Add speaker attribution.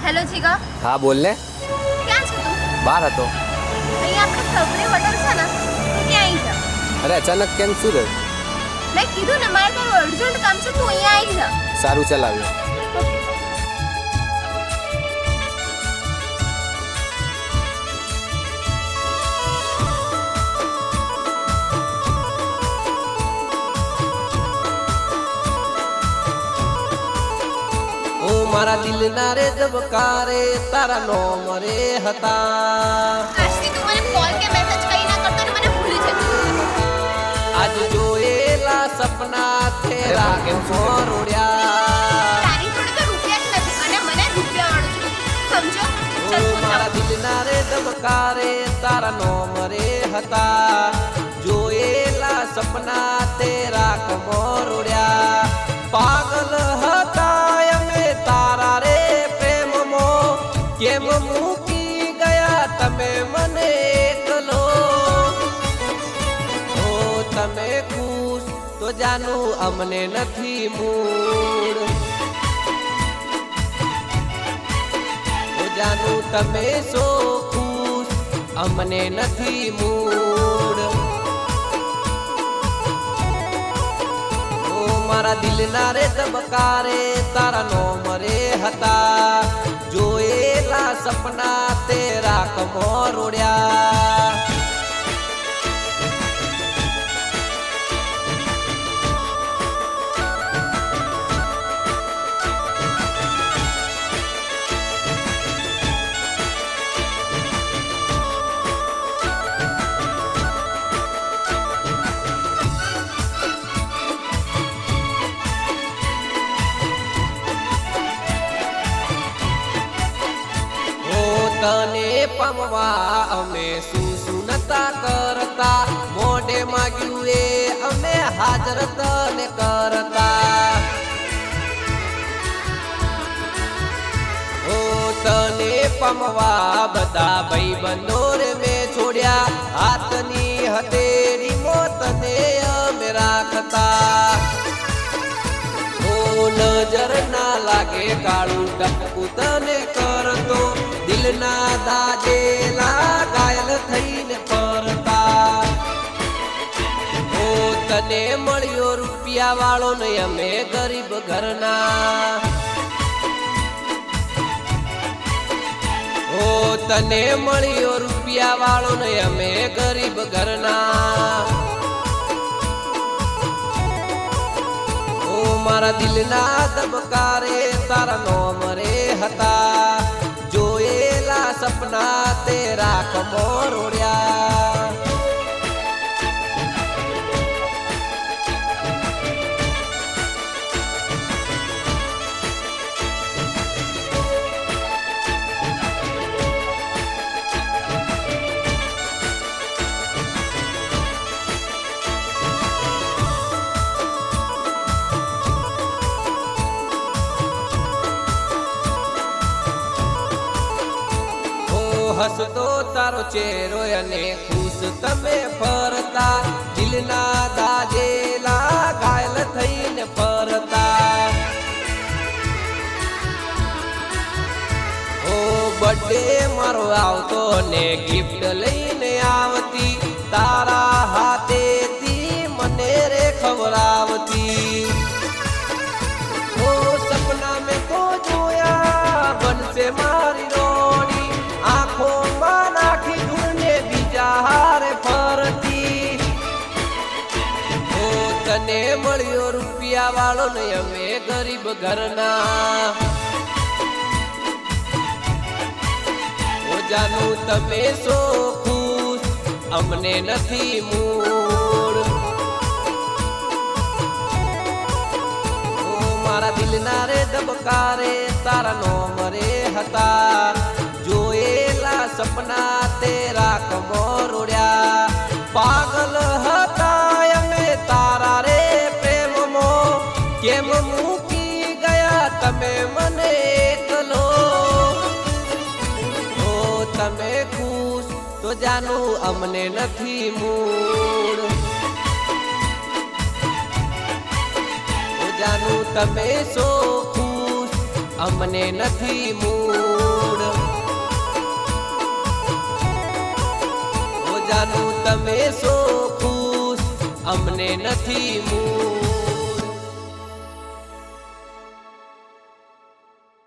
Speaker 1: Hello જીગા.
Speaker 2: હા બોલ ને.
Speaker 1: ક્યાં છે તું?
Speaker 2: બહાર હતો.
Speaker 1: અહીંયા આપણે સબવે હોટલ છે ને, તું ત્યાં આવી જા.
Speaker 2: અરે અચાનક કેમ, શું થયું?
Speaker 1: મેં કીધું ને મારે તારું અર્જન્ટ કામ છે, તું અહીંયા આવી જા.
Speaker 2: સારું, ચાલ આવ્યો.
Speaker 3: મારા દિલના રે ધબકારે તારા નોમ રે હતા.
Speaker 1: આજથી તું મને કોલ કે મેસેજ કઈ ના કરતો ને મને ભૂલી જતી.
Speaker 3: આજ જોયેલા સપના તેરા કેમ રોડ્યા.
Speaker 1: તારી જોડે તો રૂપિયા જ નથી અને મને રૂપિયા વાળું છું, સમજો? ચાલ તું
Speaker 3: મારા દિલના રે ધબકારે તારા નોમ રે હતા. જોયેલા સપના તેરા કમો રોડ્યા. પાગલ હતા અમે તારા રે પ્રેમમાં, કેમ મૂકી ગયા તમે મને એકલો. ઓ તમે ખુશ તો જાનું અમને નથી મૂડ. ઓ જાનું તમે સો ખુશ અમને નથી મૂડ. મારા દિલના રે ધબકારે તારા નોમ રે હતા. જોયેલા સપના તેરા કમો રોડ્યા. તને પામવા અમે શું નતા કરતા. મોઢે માગ્યું એ અમે હાજર તને કરતા. ઓ તને પામવા બધા ભાઈબંધો રે મેં છોડ્યા. હાથની હથેળી મોતને અમે રાખતા. ઓ નજર ના લાગે કાળું ટપકું તને કરતો. દિલના દાજેલા ઘાયલ થઈને ફરતા. ઓ તને મળ્યો રૂપિયા વાળો ને અમે ગરીબ ઘરના. ઓ તને મળ્યો રૂપિયા વાળો ને અમે ગરીબ ઘરના. ઓ મારા દિલના ધબકારે તારા નોમ રે હતા. જોયેલા સપના તેરા કમો રોડ્યા. હસતો તારો ચહેરો અને ખુશ તમે ફરતા. દિલના દાજેલા ઘાયલ થઈને ફરતા. ઓ બર્થડે મારો આવતો ને ગિફ્ટ લઈને આવતી. તારા હાથેથી મને રે ખવડાવતી. ઓ સપના મેં તો જોયા બનશે મારી રોડી. આંખોમાં નાખી ધૂળને બીજા હારે ફરતી. ઓ તને મળ્યો રૂપિયા વાળો ને અમે ગરીબ ઘરના. ઓ જાનું તમે સો ખુશ અમને નથી મૂડ. ઓ મારા દિલના રે ધબકારે તારા નોમ રે હતા. જોયેલા સપના તેરા કમો રોડ્યા. પાગલ હતા અમે તારા રે પ્રેમમાં, કેમ મૂકી ગયા તમે મને એકલો. ઓ તમે ખુશ તો જાનું અમને નથી મૂડ. ઓ જાનું તમે સો ખુશ અમને નથી મૂડ. જાનું તમે સો ખુશ અમને નથી મૂ